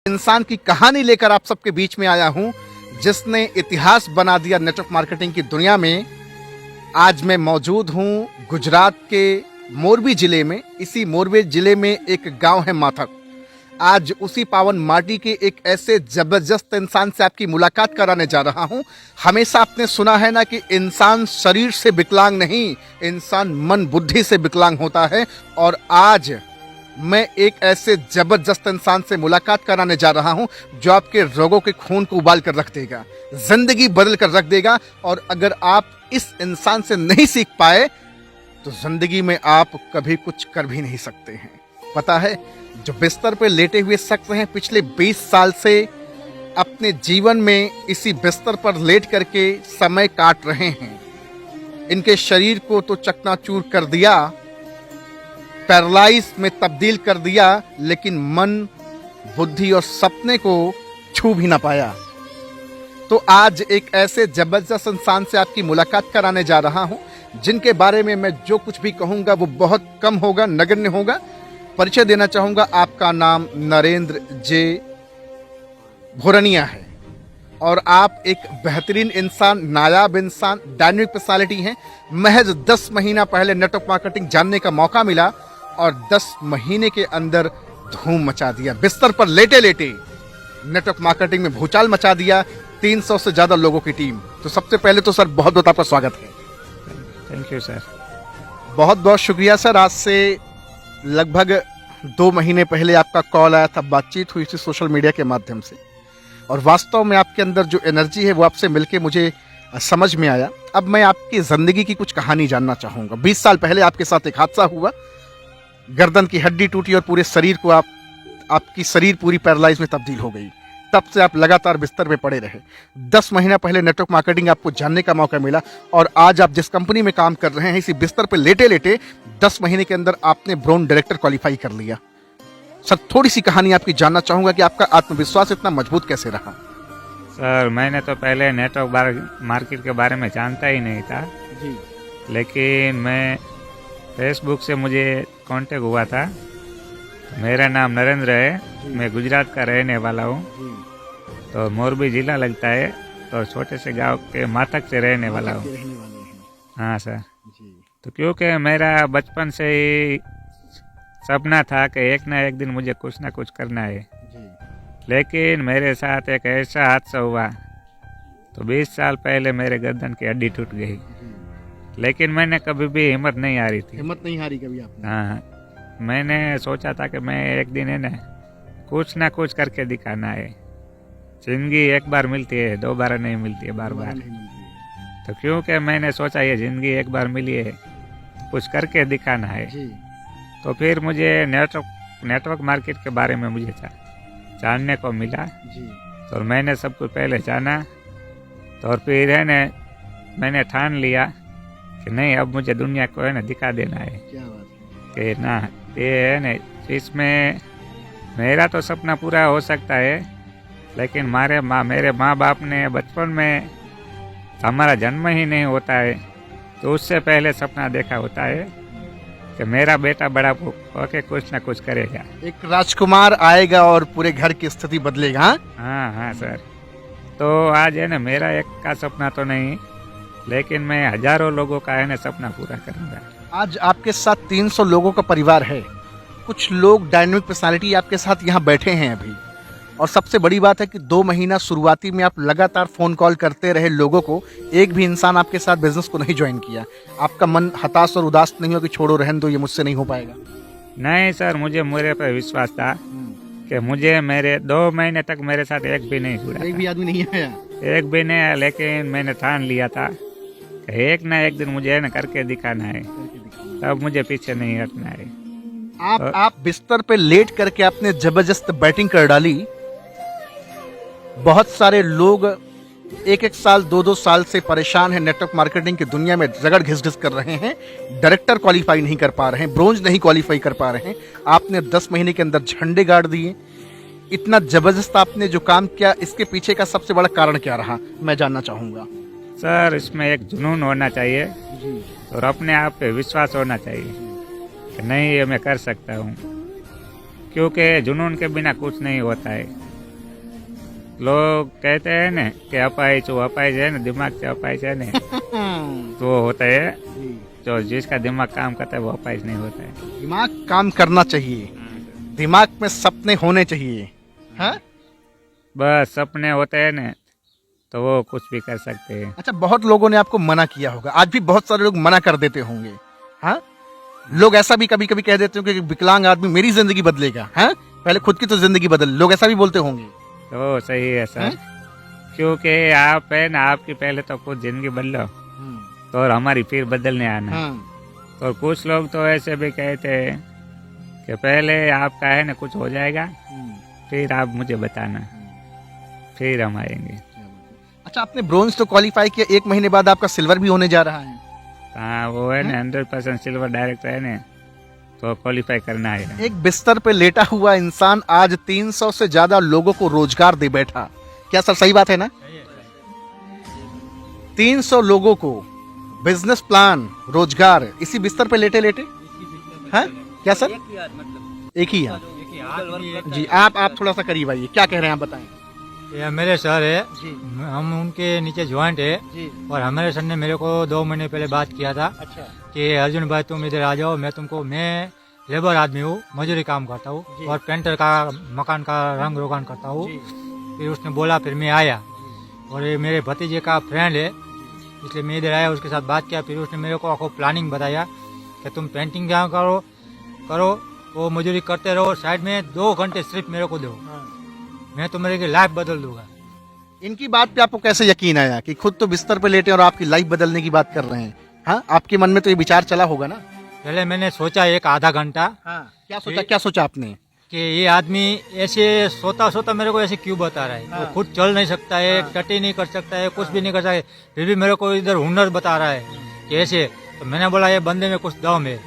इंसान की कहानी लेकर आप सबके बीच में आया हूं जिसने इतिहास बना दिया नेटवर्क मार्केटिंग की दुनिया में। आज मैं मौजूद हूं गुजरात के मोरबी जिले में। इसी मोरबी जिले में एक गांव है माथक। आज उसी पावन माटी के एक ऐसे जबरदस्त इंसान से आपकी मुलाकात कराने जा रहा हूं। हमेशा आपने सुना है ना कि इंसान शरीर से विकलांग नहीं, इंसान मन बुद्धि से विकलांग होता है। और आज मैं एक ऐसे जबरदस्त इंसान से मुलाकात कराने जा रहा हूं जो आपके रोगों के खून को उबाल कर रख देगा, जिंदगी बदल कर रख देगा। और अगर आप इस इंसान से नहीं सीख पाए तो जिंदगी में आप कभी कुछ कर भी नहीं सकते हैं। पता है, जो बिस्तर पे लेटे हुए शख्स हैं, पिछले 20 साल से अपने जीवन में इसी बिस्तर पर लेट करके समय काट रहे हैं। इनके शरीर को तो चकनाचूर कर दिया, पैरालाइज में तब्दील कर दिया, लेकिन मन, बुद्धि और सपने को छू भी ना पाया। तो आज एक ऐसे जबरदस्त इंसान से आपकी मुलाकात कराने जा रहा हूं जिनके बारे में मैं जो कुछ भी कहूंगा वो बहुत कम होगा, नगण्य होगा। परिचय देना चाहूंगा। आपका नाम नरेंद्र जे भोरनिया है और आप एक बेहतरीन इंसान, नायाब इंसान, डायनामिक पर्सनालिटी हैं। महज 10 महीना पहले नेटवर्क मार्केटिंग जानने का मौका मिला और 10 महीने के अंदर धूम मचा दिया। बिस्तर पर लेटे लेटे नेटवर्क मार्केटिंग में भूचाल मचा दिया। 300 से ज्यादा लोगों की टीम। तो सबसे पहले तो सर बहुत बहुत आपका स्वागत है। Thank you sir. बहुत बहुत शुक्रिया सर। आज से लगभग 2 महीने पहले आपका कॉल आया था, बातचीत हुई थी सोशल मीडिया के माध्यम से, और वास्तव में आपके अंदर जो एनर्जी है वो आपसे मिलके मुझे समझ में आया। अब मैं आपकी ज़िंदगी की कुछ कहानी जानना चाहूँगा। 20 साल पहले आपके साथ एक हादसा हुआ, गर्दन की हड्डी टूटी और पूरे शरीर को आपकी शरीर पूरी पैरालाइज में तब्दील हो गई। तब से आप लगातार बिस्तर पे पड़े रहे। 10 महीना पहले नेटवर्क मार्केटिंग आपको जानने का मौका मिला और आज आप जिस कंपनी में काम कर रहे हैं, इसी बिस्तर पे लेटे लेटे 10 महीने के अंदर आपने ब्राउन डायरेक्टर क्वालिफाई कर लिया। सर, थोड़ी सी कहानी आपकी जानना चाहूंगा कि आपका आत्मविश्वास इतना मजबूत कैसे रहा? सर, मैंने तो पहले नेटवर्क मार्केट के बारे में जानता ही नहीं था जी। लेकिन मैं फेसबुक से मुझे कांटेक्ट हुआ था। मेरा नाम नरेंद्र है, मैं गुजरात का रहने वाला हूँ। तो मोरबी जिला लगता है, तो छोटे से गांव के माथक से रहने वाला हूँ। हाँ सर। तो क्योंकि मेरा बचपन से ही सपना था कि एक ना एक दिन मुझे कुछ ना कुछ करना है। लेकिन मेरे साथ एक ऐसा हादसा हुआ, तो 20 साल पहले मेरे गर्दन की हड्डी टूट गई। लेकिन मैंने कभी भी हिम्मत नहीं हारी थी। हिम्मत नहीं हारी कभी आपने? हाँ, मैंने सोचा था कि मैं एक दिन है ना कुछ ना कुछ करके दिखाना है। जिंदगी एक बार मिलती है, दोबारा नहीं मिलती है, बार बार। तो क्योंकि मैंने सोचा ये जिंदगी एक बार मिली है, तो कुछ करके दिखाना है। तो फिर मुझे नेटवर्क मार्केट के बारे में मुझे जानने को मिला। तो मैंने सब कुछ पहले जाना, तो और फिर है ना मैंने ठान लिया कि नहीं, अब मुझे दुनिया को है ना दिखा देना है। क्या बात कि ना ये है ना, इसमें मेरा तो सपना पूरा हो सकता है, लेकिन मेरे माँ बाप ने बचपन में, हमारा जन्म ही नहीं होता है तो उससे पहले सपना देखा होता है कि मेरा बेटा बड़ा होके कुछ ना कुछ करेगा, एक राजकुमार आएगा और पूरे घर की स्थिति बदलेगा। हाँ हाँ सर। तो आज है ना मेरा एक का सपना तो नहीं, लेकिन मैं हजारों लोगों का है ना सपना पूरा करूँगा। आज आपके साथ 300 लोगों का परिवार है। कुछ लोग डायनामिक पर्सनालिटी आपके साथ यहाँ बैठे हैं अभी। और सबसे बड़ी बात है कि 2 महीना शुरुआती में आप लगातार फ़ोन कॉल करते रहे लोगों को। एक भी इंसान आपके साथ बिजनेस को नहीं ज्वाइन किया। आपका मन हताश और उदास नहीं हो कि छोड़ो, रहने दो, ये मुझसे नहीं हो पाएगा? नहीं सर, मुझे मेरे पर विश्वास था कि मुझे मेरे 2 महीने तक मेरे साथ एक भी नहीं जुड़ा, एक भी आदमी नहीं आया? एक भी नहीं आया। लेकिन मैंने ठान लिया था कि एक ना एक दिन मुझे है ना करके दिखाना है, तब मुझे पीछे नहीं हटना है। आप बिस्तर पे लेट करके आपने जबरदस्त बैटिंग कर डाली। बहुत सारे लोग 1-1 साल, 2-2 साल से परेशान हैं, नेटवर्क मार्केटिंग की दुनिया में रगड़ घिस कर रहे हैं, डायरेक्टर क्वालिफाई नहीं कर पा रहे हैं, ब्रोंज नहीं क्वालिफाई कर पा रहे हैं। आपने 10 महीने के अंदर झंडे गाड़ दिए। इतना जबरदस्त आपने जो काम किया, इसके पीछे का सबसे बड़ा कारण क्या रहा, मैं जानना चाहूँगा। सर, इसमें एक जुनून होना चाहिए और अपने आप पे विश्वास होना चाहिए कि नहीं, ये मैं कर सकता हूँ। क्योंकि जुनून के बिना कुछ नहीं होता है। लोग कहते हैं ना कि अपाहिज वो अपाहिज है ना, दिमाग से अपाहिज है ना, तो वो होता है। जो जिसका दिमाग काम करता है वो अपाहिज नहीं होता है। दिमाग काम करना चाहिए, दिमाग में सपने होने चाहिए। हाँ? बस सपने होते हैं ना तो वो कुछ भी कर सकते हैं। अच्छा, बहुत लोगों ने आपको मना किया होगा, आज भी बहुत सारे लोग मना कर देते होंगे। हाँ, लोग ऐसा भी कभी कभी कह देते होंगे कि विकलांग आदमी मेरी जिंदगी बदलेगा। हाँ, पहले खुद की तो जिंदगी बदल, लोग ऐसा भी बोलते होंगे। तो सही है सर, क्योंकि आप है ना, आपकी पहले तो खुद जिंदगी बदलो तो और हमारी फिर बदलने आना। तो कुछ लोग तो ऐसे भी कहते हैं कि पहले आपका है ना कुछ हो जाएगा, फिर आप मुझे बताना, फिर हम आएंगे। अच्छा, आपने ब्रोंज तो क्वालिफाई किया, 1 महीने बाद आपका सिल्वर भी होने जा रहा है। हाँ, वो है ना 100% सिल्वर डायरेक्ट है ना, तो क्वालिफाई करना है। एक बिस्तर पे लेटा हुआ इंसान आज 300 से ज्यादा लोगों को रोजगार दे बैठा। क्या सर सही बात है ना? 300 लोगों को बिजनेस प्लान, रोजगार इसी बिस्तर पे लेटे लेटे। हाँ, क्या सर? एक ही हाथ जी। आप थोड़ा सा करीब आइए, क्या कह रहे हैं आप बताएं। ये मेरे सर है जी हम उनके नीचे ज्वाइंट है जी। और हमारे सर ने मेरे को 2 महीने पहले बात किया था अच्छा कि अर्जुन भाई तुम इधर आ जाओ, मैं लेबर आदमी हूँ, मजदूरी काम करता जी। हूँ और पेंटर का मकान का रंग रोगान करता हूँ। जी। फिर उसने बोला, फिर मैं आया और ये मेरे भतीजे का फ्रेंड है इसलिए मैं इधर आया, उसके साथ बात किया। फिर उसने मेरे को आपको प्लानिंग बताया कि तुम पेंटिंग जहाँ करो वो मजदूरी करते रहो, साइड में 2 घंटे सिर्फ मेरे को दो, मैं तुम्हारी लाइफ बदल दूंगा। इनकी बात पे आपको कैसे यकीन आया कि खुद तो बिस्तर पे लेटे और आपकी लाइफ बदलने की बात कर रहे हैं? हाँ, आपके मन में तो ये विचार चला होगा ना? पहले मैंने सोचा एक आधा घंटा क्या सोचा आपने? कि ये आदमी ऐसे सोता मेरे को ऐसे क्यों बता रहा है। हाँ। वो खुद चल नहीं सकता है, टटी नहीं कर सकता है, कुछ भी नहीं कर सकता है, फिर भी मेरे को इधर हुनर बता रहा है कि ऐसे। तो मैंने बोला ये बंदे में कुछ दम है।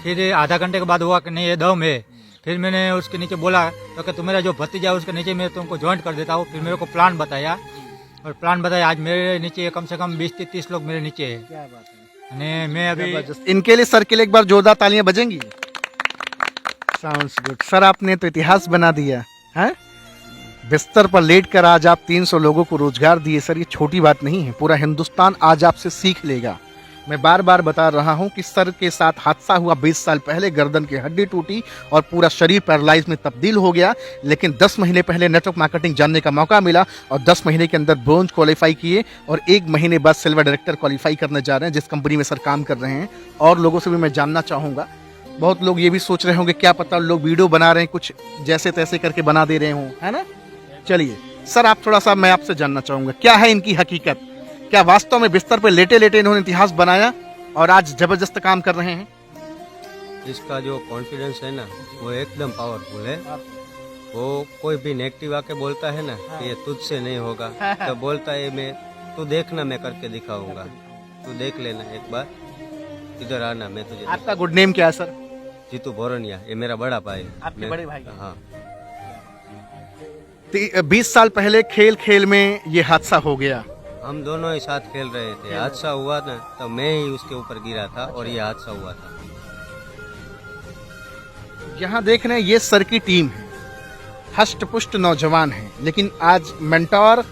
फिर आधा घंटे के बाद हुआ कि नहीं ये दम है। फिर मैंने उसके नीचे बोला तो कि तुम्हारा जो भतीजा है उसके नीचे मैं तुमको ज्वाइंट कर देता हूँ। फिर मेरे को प्लान बताया और प्लान बताया, आज मेरे नीचे कम से कम 20 से 30 लोग मेरे नीचे है। क्या बात है, અને मैं अभी इनके लिए सर के लिए एक बार जोरदार तालियां बजेंगी। साउंड्स गुड सर, आपने तो इतिहास बना दिया है। बिस्तर पर लेटकर आज आप 300 लोगों को रोजगार दिए सर, ये छोटी बात नहीं है। पूरा हिंदुस्तान आज आपसे सीख लेगा। मैं बार बार बता रहा हूं कि सर के साथ हादसा हुआ 20 साल पहले, गर्दन की हड्डी टूटी और पूरा शरीर पैरालाइज में तब्दील हो गया। लेकिन 10 महीने पहले नेटवर्क मार्केटिंग जानने का मौका मिला और 10 महीने के अंदर ब्रोंज क्वालिफाई किए और 1 महीने बाद सिल्वर डायरेक्टर क्वालिफाई करने जा रहे हैं, जिस कंपनी में सर काम कर रहे हैं। और लोगों से भी मैं जानना चाहूँगा, बहुत लोग ये भी सोच रहे होंगे क्या पता लोग वीडियो बना रहे हैं, कुछ जैसे तैसे करके बना दे रहे हों, है ना? चलिए सर, आप थोड़ा सा मैं आपसे जानना चाहूँगा, क्या है इनकी हकीकत? क्या वास्तव में बिस्तर पर लेटे लेटे इन्होंने इतिहास बनाया और आज जबरदस्त काम कर रहे हैं? इसका जो कॉन्फिडेंस है ना वो एकदम पावरफुल है। वो कोई भी नेगेटिव आके बोलता है ना कि ये तुझसे नहीं होगा, तो बोलता है मैं तू देखना मैं करके दिखाऊंगा, तू देख लेना एक बार, इधर आना मैं तुझे। आपका गुड नेम क्या है सर? जीतू बोरनिया, ये मेरा बड़ा भाई है। आपके बड़े भाई? हाँ। 20 साल पहले खेल खेल में ये हादसा हो गया। हम दोनों ही साथ खेल रहे थे, हादसा हुआ ना तो मैं ही उसके ऊपर गिरा था और ये हादसा हुआ था। यहाँ देख रहे हैं ये सर की टीम है, हष्ट पुष्ट नौजवान है, लेकिन आज मेंटोर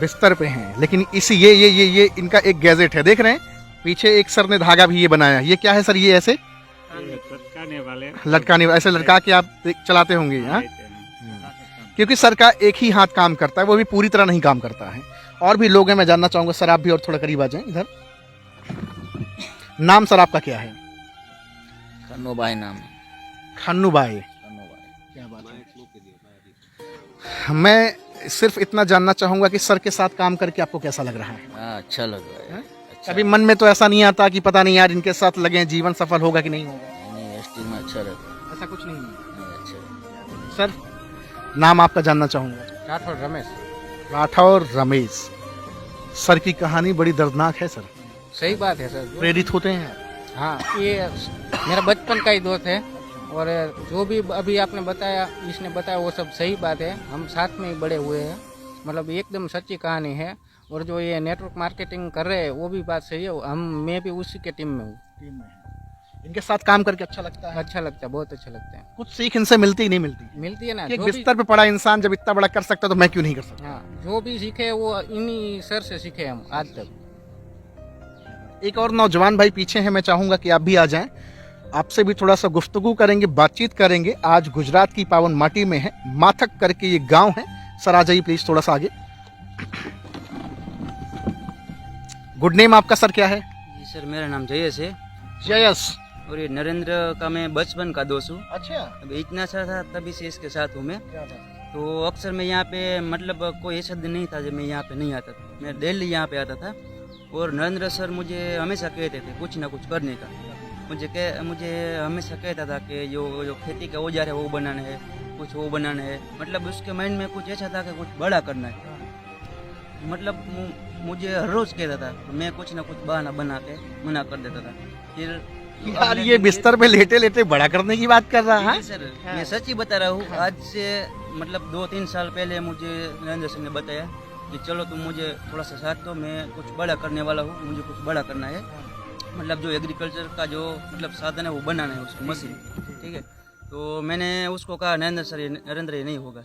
बिस्तर पे हैं। लेकिन इसी ये इनका एक गैजेट है, देख रहे हैं पीछे एक सर ने धागा भी ये बनाया। ये क्या है सर? ये ऐसे लटकाने ऐसे लटका के आप चलाते होंगे। हाँ, क्योंकि सर का एक ही हाथ काम करता है, वो भी पूरी तरह नहीं काम करता है। और भी लोग हैं, मैं जानना चाहूंगा। सर आप भी और थोड़ा करीब आ जाएं इधर। नाम सर आपका क्या है? खन्नू भाई नाम। खन्नू भाई, क्या बात है। मैं सिर्फ इतना जानना चाहूंगा कि सर के साथ काम करके आपको कैसा लग रहा है? हाँ, अच्छा लग रहा है। अच्छा। कभी मन में तो ऐसा नहीं आता कि पता नहीं यार इनके साथ लगे जीवन सफल होगा कि नहीं होगा? नहीं, एसटी में अच्छा लग रहा है। ऐसा कुछ नहीं है। नहीं, अच्छा लग रहा है। सर नाम आपका जानना चाहूंगा। राठौर रमेश। राठौर रमेश। सर की कहानी बड़ी दर्दनाक है सर। सही बात है सर। प्रेरित होते हैं? हाँ, ये मेरा बचपन का ही दोस्त है और जो भी अभी आपने बताया, इसने बताया, वो सब सही बात है। हम साथ में ही बड़े हुए हैं, मतलब एकदम सच्ची कहानी है। और जो ये नेटवर्क मार्केटिंग कर रहे हैं वो भी बात सही है। मैं भी उसी के टीम में हूँ। इनके साथ काम करके अच्छा लगता है? अच्छा लगता है, बहुत अच्छा लगता है। कुछ सीख इनसे मिलती ही नहीं मिलती? मिलती है ना, कि एक जो भी, बिस्तर पे पड़ा इंसान जब इतना बड़ा कर सकता है तो मैं क्यों नहीं कर सकता? हाँ, जो भी सीखे वो इन्हीं सर से सीखे हम आज तक। एक और नौजवान भाई पीछे हैं, मैं चाहूंगा कि आप भी आ जाएं, आपसे भी थोड़ा सा गुफ्तगू करेंगे, बातचीत करेंगे। आज गुजरात की पावन माटी में है, माथक करके ये गांव है। सर आ जाइए प्लीज थोड़ा सा आगे। गुड नेम आपका सर क्या है? जी सर, मेरा नाम जयेश है जयस। और ये नरेंद्र का मैं बचपन का दोस्त हूँ। अच्छा, अभी इतना सा था तभी से इसके साथ हूँ मैं। तो अक्सर मैं यहाँ पे मतलब कोई ऐसा दिन नहीं था जब मैं यहाँ पे नहीं आता था, मैं डेली यहाँ पे आता था। और नरेंद्र सर मुझे हमेशा कहते थे कुछ ना कुछ करने का। मुझे हमेशा कहता था कि जो खेती के औजार है वो बनाना है, कुछ वो बनाना है। मतलब उसके माइंड में कुछ ऐसा था कि कुछ बड़ा करना है। मतलब मुझे हर रोज कहता था, तो मैं कुछ ना कुछ बहाना बना के मना कर देता था। फिर यार ये बिस्तर पे लेटे लेटे बड़ा करने की बात कर रहा है। जी सर, मैं सच ही बता रहा हूँ। आज से मतलब 2-3 साल पहले मुझे नरेंद्र सिंह ने बताया कि चलो तुम मुझे थोड़ा सा साथ दो, मैं कुछ बड़ा करने वाला हूँ, मुझे कुछ बड़ा करना है। मतलब जो एग्रीकल्चर का जो मतलब साधन है वो बनाना है, उसको मशीन, ठीक है। तो मैंने उसको कहा नरेंद्र ये नहीं होगा,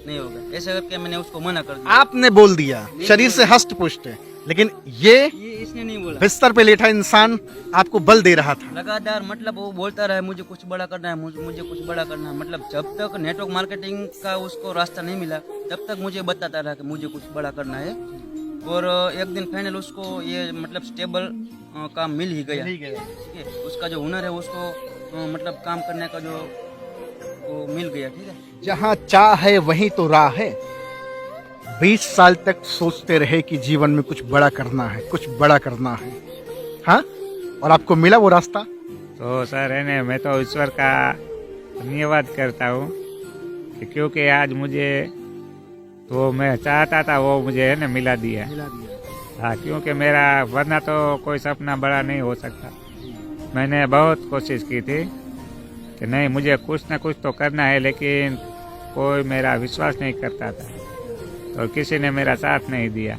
नहीं होगा, ऐसा करके मैंने उसको मना कर दिया। आपने बोल दिया, शरीर से हष्ट पुष्ट है, लेकिन ये इसने नहीं बोला। बिस्तर पे लेटा इंसान आपको बल दे रहा था। लगातार मतलब वो बोलता रहा मुझे कुछ बड़ा करना है, मुझे कुछ बड़ा करना है। मतलब जब तक नेटवर्क मार्केटिंग का उसको रास्ता नहीं मिला तब तक मुझे बताता रहा कि मुझे कुछ बड़ा करना है। और एक दिन फाइनल उसको ये मतलब स्टेबल काम मिल ही गया, ठीक है। उसका जो हुनर है उसको मतलब काम करने का जो वो मिल गया, ठीक है। जहाँ चाह है वहीं तो राह है। 20 साल तक सोचते रहे कि जीवन में कुछ बड़ा करना है, कुछ बड़ा करना है, हाँ, और आपको मिला वो रास्ता। तो सर है ना, मैं तो ईश्वर का धन्यवाद करता हूँ कि क्योंकि आज मुझे वो मैं चाहता था वो मुझे है ना मिला दिया। हाँ, क्योंकि मेरा वरना तो कोई सपना बड़ा नहीं हो सकता। मैंने बहुत कोशिश की थी कि नहीं मुझे कुछ ना कुछ तो करना है, लेकिन कोई मेरा विश्वास नहीं करता था, तो किसी ने मेरा साथ नहीं दिया।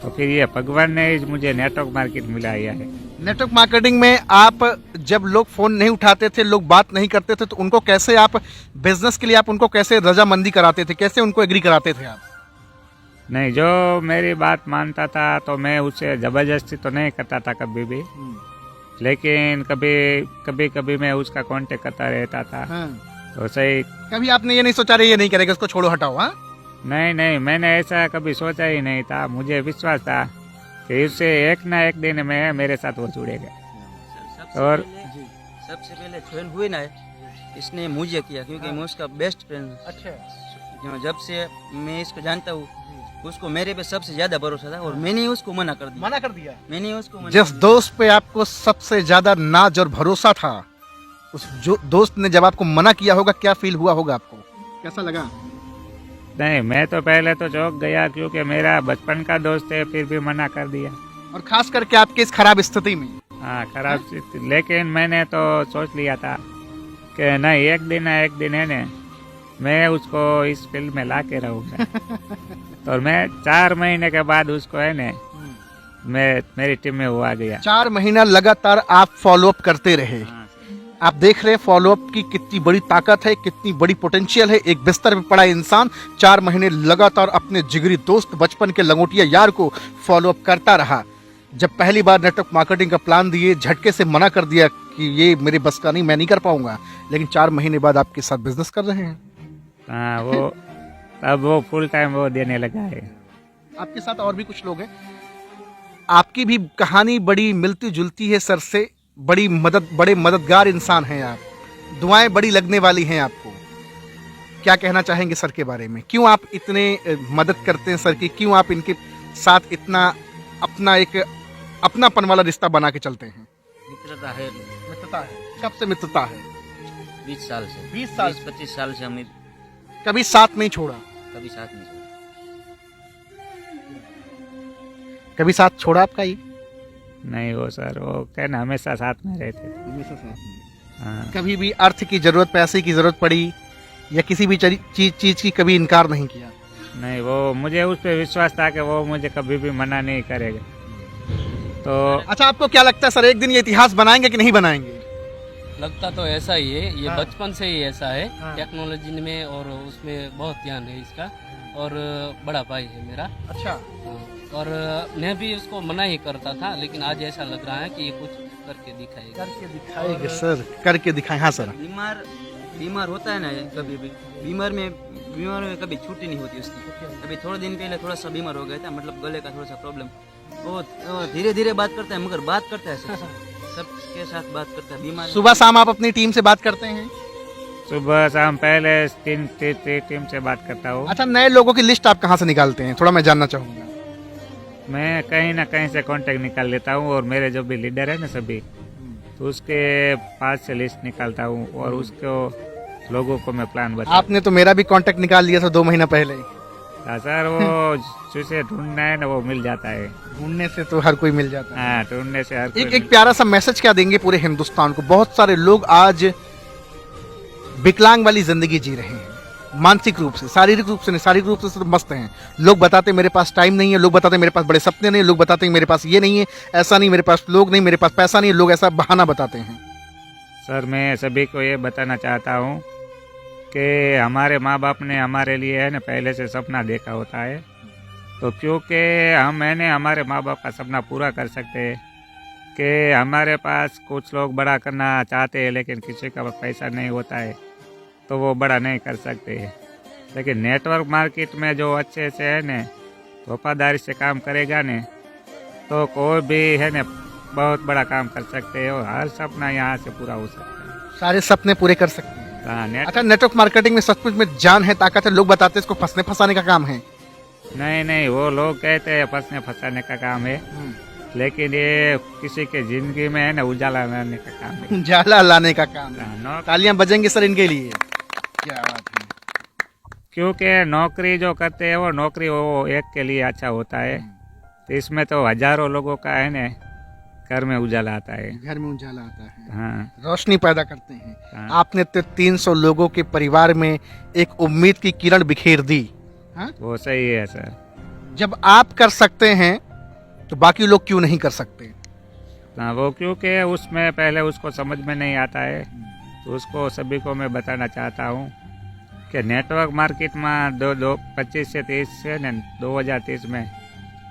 तो फिर ये भगवान ने ही मुझे नेटवर्क मार्केट मिलाया है। नेटवर्क मार्केटिंग में आप जब लोग फोन नहीं उठाते थे, लोग बात नहीं करते थे, तो उनको कैसे आप बिजनेस के लिए आप उनको कैसे रजामंदी कराते थे, कैसे उनको एग्री कराते थे आप? नहीं, जो मेरी बात मानता था तो मैं उसे जबरदस्ती तो नहीं करता था कभी भी, लेकिन कभी कभी मैं उसका कांटेक्ट करता रहता था। तो सही, कभी आपने ये नहीं सोचा रहे ये नहीं करेगा, इसको छोड़ो हटाओ? हाँ, नहीं, मैंने ऐसा कभी सोचा ही नहीं था। मुझे विश्वास था कि इससे एक ना एक दिन में मेरे साथ वो जुड़ेगा। और सबसे पहले ज्वाइन हुए ना इसने मुझे किया, क्योंकि मैं उसका बेस्ट फ्रेंड हूँ। अच्छा, जब से मैं इसको जानता हूँ उसको मेरे पे सबसे ज्यादा भरोसा था और मैंने उसको मना कर दिया। मैंने उसको मना जिस दोस्त पे आपको सबसे ज्यादा नाज और भरोसा था, उस जो दोस्त ने जब आपको मना किया होगा, क्या फील हुआ होगा आपको, कैसा लगा? नहीं, मैं तो पहले तो चौंक गया, क्योंकि मेरा बचपन का दोस्त है, फिर भी मना कर दिया। और खास करके आपके इस खराब स्थिति में। हाँ, खराब स्थिति, लेकिन मैंने तो सोच लिया था कि नहीं, एक दिन है ना मैं उसको इस फील्ड में ला के रहूँगा। और मैं 4 महीने के बाद उसको है ना मेरी टीम में वो आ गया। 4 महीना लगातार आप फॉलोअप करते रहे। आप देख रहे हैं फॉलोअप की कितनी बड़ी ताकत है, कितनी बड़ी पोटेंशियल है। एक बिस्तर पे पड़ा इंसान 4 महीने लगातार अपने जिगरी दोस्त, बचपन के लंगोटिया यार को फॉलोअप करता रहा। जब पहली बार नेटवर्क मार्केटिंग का प्लान दिए, झटके से मना कर दिया कि ये मेरे बस का नहीं, मैं नहीं कर पाऊंगा, लेकिन 4 महीने बाद आपके साथ बिजनेस कर रहे हैं। हाँ, वो तब वो फुल टाइम वो देने लगा है। आपके साथ और भी कुछ लोग हैं, आपकी भी कहानी बड़ी मिलती जुलती है सर से। बड़े मददगार इंसान हैं आप, दुआएं बड़ी लगने वाली हैं आपको। क्या कहना चाहेंगे सर के बारे में? क्यों आप इतने मदद करते हैं सर की? क्यों आप इनके साथ इतना अपना एक अपनापन वाला रिश्ता बना के चलते हैं? मित्रता है, मित्रता है। कब से मित्रता है? 20 साल से, 20-25 साल से हमने कभी साथ नहीं छोड़ा? कभी साथ नहीं छोड़ा। कभी साथ छोड़ा आपका? ये नहीं, वो सर वो कहना हमेशा साथ में रहते। हाँ, कभी भी अर्थ की जरूरत, पैसे की जरूरत पड़ी या किसी भी चीज की कभी इनकार नहीं किया? नहीं, वो मुझे उस पर विश्वास था कि वो मुझे कभी भी मना नहीं करेगा। तो अच्छा, आपको क्या लगता है सर, एक दिन ये इतिहास बनाएंगे कि नहीं बनाएंगे? लगता तो ऐसा ही है, ये हाँ। बचपन से ही ऐसा है। हाँ। टेक्नोलॉजी में और उसमें बहुत ध्यान है इसका। और बड़ा भाई है मेरा। अच्छा, हाँ। और मैं भी उसको मना ही करता था, लेकिन आज ऐसा लग रहा है कि ये कुछ करके दिखाएगा। करके दिखाएंगे सर, करके दिखाएं। हाँ सर। बीमार होता है ना ये कभी भी, बीमार में कभी छुट्टी नहीं होती उसकी। अभी थोड़े दिन पहले थोड़ा सा बीमार हो गया था, मतलब गले का थोड़ा सा प्रॉब्लम। वो धीरे धीरे बात करता है, मगर बात करता है सबके साथ बात करता है। बीमार सुबह शाम आप अपनी टीम से बात करते हैं? सुबह शाम पहले टीम से बात करता हूँ। अच्छा, नए लोगों की लिस्ट आप कहाँ से निकालते हैं, थोड़ा मैं जानना चाहूंगा। मैं कहीं ना कहीं से कांटेक्ट निकाल लेता हूँ, और मेरे जो भी लीडर है ना सभी, तो उसके पास से लिस्ट निकालता हूँ और उसको लोगों को मैं प्लान बता। आपने तो मेरा भी कांटेक्ट निकाल लिया था 2 महीना पहले। सर वो जिसे ढूंढना है ना वो मिल जाता है। ढूंढने से तो हर कोई मिल जाता है। हाँ, ढूंढने से हर कोई एक प्यारा सा मैसेज क्या देंगे पूरे हिंदुस्तान को? बहुत सारे लोग आज विकलांग वाली जिंदगी जी रहे हैं, मानसिक रूप से, शारीरिक रूप से नहीं, शारीरिक रूप से तो मस्त हैं। लोग बताते मेरे पास टाइम नहीं है, लोग बताते मेरे पास बड़े सपने नहीं, लोग बताते मेरे पास ये नहीं है, ऐसा नहीं, मेरे पास लोग नहीं, मेरे पास पैसा नहीं है, लोग ऐसा बहाना बताते हैं। सर मैं सभी को ये बताना चाहता हूँ कि हमारे माँ बाप ने हमारे लिए है ना पहले से सपना देखा होता है, तो क्योंकि हमारे माँ बाप का सपना पूरा कर सकते हैं कि हमारे पास कुछ लोग बड़ा करना चाहते हैं, लेकिन किसी का पैसा नहीं होता है तो वो बड़ा नहीं कर सकते। लेकिन नेटवर्क मार्केट में जो अच्छे से है ना वफादारी से काम करेगा ने, तो कोई भी है ना बहुत बड़ा काम कर सकते हैं, और हर सपना यहाँ से पूरा हो सकता है। सारे सपने पूरे कर सकते हैं। हाँ, अच्छा, नेटवर्क मार्केटिंग में सचमुच में जान है, ताकत है? लोग बताते हैं इसको फंसने फंसाने का काम है। नहीं, वो लोग कहते हैं फंसने फंसाने का काम है, लेकिन ये किसी के जिंदगी में है ना उजाला लाने का काम है। उजाला लाने का काम है। हाँ, तालियां बजेंगे सर इनके लिए। क्या बात है। क्योंकि नौकरी जो करते हैं वो नौकरी वो एक के लिए अच्छा होता है, तो इसमें तो हजारों लोगों का है ना घर में उजाला आता है। घर में उजाला आता है। हाँ, रोशनी पैदा करते हैं। हाँ। आपने तो 300 लोगों के परिवार में एक उम्मीद की किरण बिखेर दी। हाँ? वो सही है सर। जब आप कर सकते हैं तो बाकी लोग क्यों नहीं कर सकते? हाँ, वो क्योंकि उसमें पहले उसको समझ में नहीं आता है, तो उसको सभी को मैं बताना चाहता हूँ कि नेटवर्क मार्केट में 25 से 30 से न 2030 में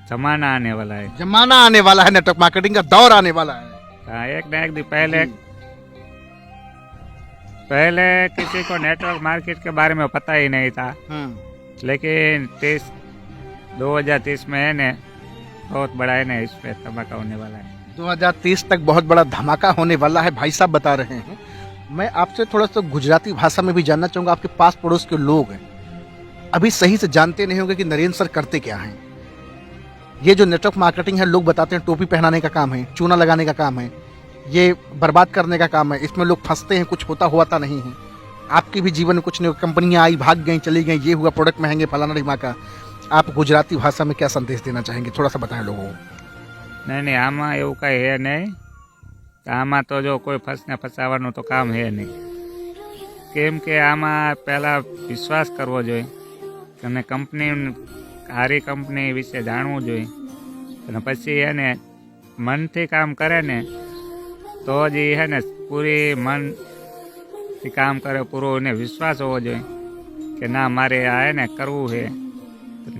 जमाना आने वाला है। जमाना आने वाला है, नेटवर्क मार्केटिंग का दौर आने वाला है। हाँ, एक न एक दिन पहले किसी को नेटवर्क मार्केट के बारे में पता ही नहीं था, लेकिन 2030 में है न बहुत बड़ा है न इस पे धमाका होने वाला है। 2030 तक बहुत बड़ा धमाका होने वाला है, भाई साहब बता रहे हैं। मैं आपसे थोड़ा सा गुजराती भाषा में भी जानना चाहूंगा। आपके पास पड़ोस के लोग अभी सही से जानते नहीं होंगे कि नरेंद्र सर करते क्या हैं। ये जो नेटवर्क मार्केटिंग है, लोग बताते हैं टोपी पहनाने का काम है, चूना लगाने का काम है, ये बर्बाद करने का काम है, इसमें लोग फंसते हैं, कुछ होता नहीं है। आपके भी जीवन में कुछ नहीं, कंपनियां आई, भाग गई, चली गई, ये हुआ, प्रोडक्ट महंगे, फलाना ढिमाका। आप गुजराती भाषा में क्या संदेश देना चाहेंगे, थोड़ा सा बताएं लोगों को। नहीं, आमा એવું કઈ है नहीं, આમાં તો જો કોઈ ફસને ફસાવાનું તો કામ है नहीं, કેમ કે આમાં પહેલા વિશ્વાસ કરવો જોઈએ અને કંપની સારી કંપની વિશે જાણવું જોઈએ, અને પછી એને મનથી કામ કરે ને તો જ એ है ને પૂરી મનથી કામ કરે, પૂરો એને વિશ્વાસ હોવો જોઈએ કે ના મારે આ है ને કરવું છે,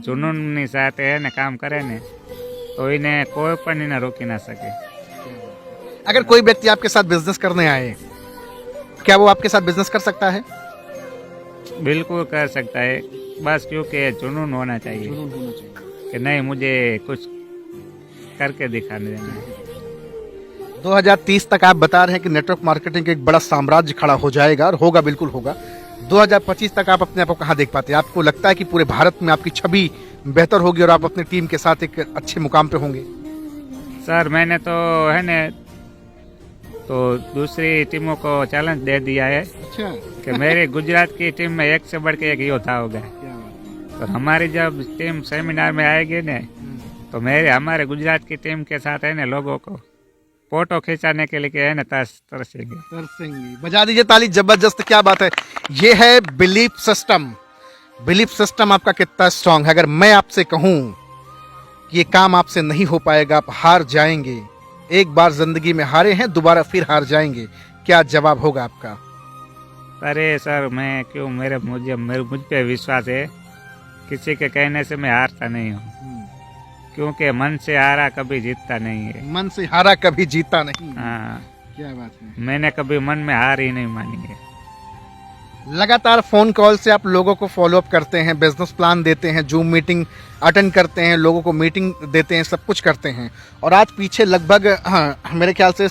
जुनूनની સાથે है ને કામ કરે ને तो इन्हें कोई पण इन्हें रोकी ना सके। अगर कोई व्यक्ति आपके साथ बिजनेस करने आए, क्या वो आपके साथ बिजनेस कर सकता है? बिल्कुल कर सकता है, बस क्योंकि जुनून होना चाहिए कि नहीं मुझे कुछ करके दिखाने देना है। 2030 तक आप बता रहे हैं कि नेटवर्क मार्केटिंग का एक बड़ा साम्राज्य खड़ा हो जाएगा, और होगा, बिल्कुल होगा। 2025 तक आप अपने आप को कहाँ देख पाते हैं? आपको लगता है कि पूरे भारत में आपकी छवि बेहतर होगी और आप अपनी टीम के साथ एक अच्छे मुकाम पे होंगे? सर मैंने तो है न तो दूसरी टीमों को चैलेंज दे दिया है। अच्छा। कि मेरे गुजरात की टीम में एक से बढ़ के एक योद्धा होगा, तो हमारी जब टीम सेमिनार में आएगी न तो हमारे गुजरात की टीम के साथ है न लोगों को फोटो खिंचाने के लिए है न तरसेंगे। बजा दीजिए ताली, जबरदस्त, क्या बात है। ये है बिलीफ सिस्टम। बिलीफ सिस्टम आपका कितना स्ट्रांग है। अगर मैं आपसे कहूं कि ये काम आपसे नहीं हो पाएगा, आप हार जाएंगे, एक बार जिंदगी में हारे हैं, दोबारा फिर हार जाएंगे, क्या जवाब होगा आपका? अरे सर मैं क्यों मुझ पे विश्वास है, किसी के कहने से मैं हारता नहीं हूँ, क्योंकि मन से हारा कभी जीतता नहीं है। मन से हारा कभी जीता नहीं। हाँ, क्या बात है। मैंने कभी मन में हार ही नहीं मानी है। लगातार फोन कॉल से आप लोगों को फॉलो अप करते हैं, बिजनेस प्लान देते हैं, जूम मीटिंग अटेंड करते हैं, लोगों को मीटिंग देते हैं, सब कुछ करते हैं। और आज पीछे लगभग मेरे ख्याल से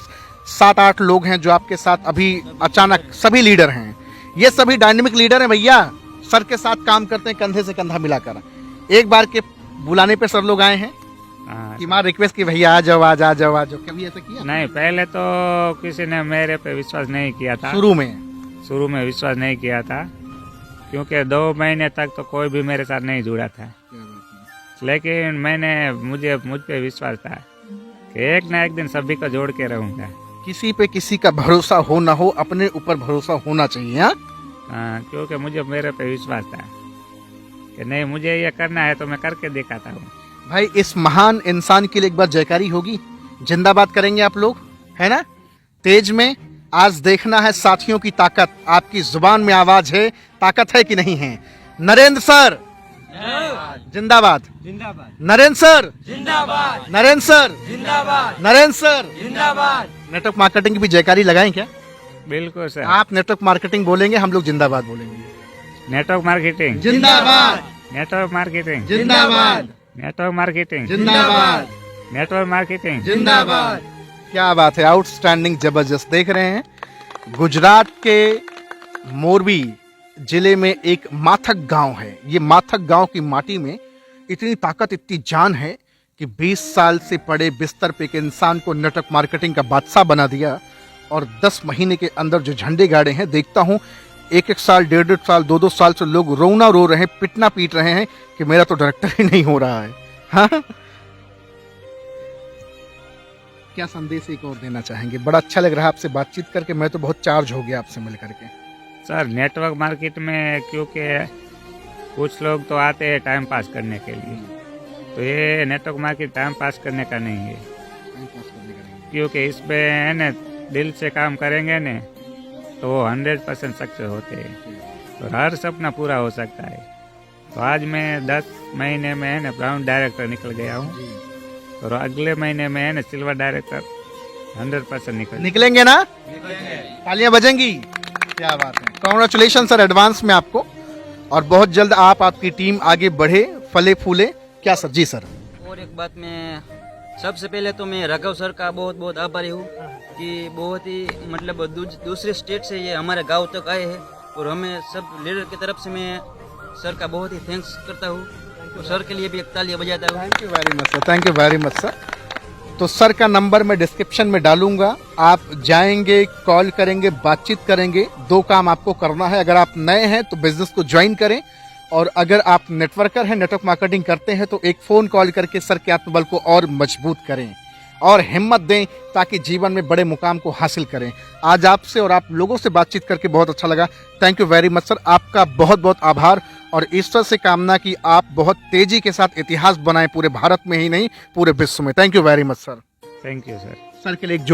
7-8 लोग हैं जो आपके साथ अभी अचानक, सभी लीडर हैं, ये सभी डायनेमिक लीडर हैं भैया, सर के साथ काम करते हैं कंधे से कंधा मिलाकर। एक बार के बुलाने पे सर लोग आए हैं हाँ, कि माँ रिक्वेस्ट की भैया आ जाओ, आ जाओ, कभी ऐसा किया? नहीं, पहले तो किसी ने मेरे पे विश्वास नहीं किया था। शुरू में विश्वास नहीं किया था, क्योंकि 2 महीने तक तो कोई भी मेरे साथ नहीं जुड़ा था। लेकिन मुझ पे विश्वास था कि एक ना एक दिन सभी को जोड़ के रहूंगा। किसी पे किसी का भरोसा हो ना हो, अपने ऊपर भरोसा होना चाहिए। हाँ, क्योंकि मुझे मेरे पे विश्वास था कि नहीं, मुझे ये करना है तो मैं करके दिखाता हूँ। भाई इस महान इंसान के लिए एक बार जयकारी होगी, जिंदाबाद करेंगे आप लोग, है ना? तेज में आज देखना है साथियों की ताकत, आपकी जुबान में आवाज है, ताकत है कि नहीं है? नरेंद्र सर जिंदाबाद, नरेंद्र सर जिंदाबाद, नरेंद्र सर जिंदाबाद, नरेंद्र सर जिंदाबाद। नेटवर्क मार्केटिंग की भी जयकारी लगाएं क्या? बिल्कुल सर। आप नेटवर्क मार्केटिंग बोलेंगे, हम लोग जिंदाबाद बोलेंगे। नेटवर्क मार्केटिंग जिंदाबाद, नेटवर्क मार्केटिंग जिंदाबाद, नेटवर्क मार्केटिंग जिंदाबाद, नेटवर्क मार्केटिंग जिंदाबाद। क्या बात है, आउटस्टैंडिंग, जबरदस्त। देख रहे हैं गुजरात के मोरबी जिले में एक माथक गांव है। ये माथक गांव की माटी में इतनी ताकत, इतनी जान है कि 20 साल से पड़े बिस्तर पे एक इंसान को नेटवर्क मार्केटिंग का बादशाह बना दिया। और 10 महीने के अंदर जो झंडे गाड़े हैं, देखता हूं 1-1 साल, 1.5 साल, 2-2 साल से लोग रोना रो रहे हैं, पिटना पीट रहे हैं कि मेरा तो डायरेक्टर ही नहीं हो रहा है। हाँ, क्या संदेश एक और देना चाहेंगे? बड़ा अच्छा लग रहा है आपसे बातचीत करके, मैं तो बहुत चार्ज हो गया आपसे मिल करके। सर नेटवर्क मार्केट में क्योंकि कुछ लोग तो आते हैं टाइम पास करने के लिए, तो ये नेटवर्क मार्केट टाइम पास करने का नहीं है, क्योंकि इस पे है न दिल से काम करेंगे न तो वो 100% सक्सेस होते हैं, तो हर सपना पूरा हो सकता है। तो आज मैं 10 महीने में है न ब्राउन डायरेक्टर निकल गया हूँ, और अगले महीने में है न सिल्वर डायरेक्टर 100% निकलेंगे ना? तालियां बजेंगी। क्या बात है, कॉन्ग्रेचुलेशन सर एडवांस में आपको, और बहुत जल्द आप, आपकी टीम आगे बढ़े, फले फूले। क्या सर? जी सर। और एक बात, मैं सबसे पहले तो मैं राघव सर का बहुत बहुत आभारी हूँ कि बहुत ही मतलब दूसरे स्टेट से ये हमारे गांव तक आए हैं, और हमें सब लीडर की तरफ से मैं सर का बहुत ही थैंक्स करता हूँ। तो सर के लिए भी एक तालियां बजाता हूँ। Thank you very much sir, thank you very much sir. तो सर का नंबर मैं डिस्क्रिप्शन में डालूंगा, आप जाएंगे, कॉल करेंगे, बातचीत करेंगे। 2 काम आपको करना है। अगर आप नए हैं तो बिजनेस को ज्वाइन करें, और अगर आप नेटवर्कर हैं, नेटवर्क मार्केटिंग करते हैं, तो एक फोन कॉल करके सर के आत्मबल को और मजबूत करें और हिम्मत दें, ताकि जीवन में बड़े मुकाम को हासिल करें। आज आपसे और आप लोगों से बातचीत करके बहुत अच्छा लगा। Thank you very much sir, आपका बहुत बहुत आभार, और ईश्वर से कामना कि आप बहुत तेजी के साथ इतिहास बनाएं, पूरे भारत में ही नहीं, पूरे विश्व में। Thank you very much sir. Thank you sir. Sir के लिए एक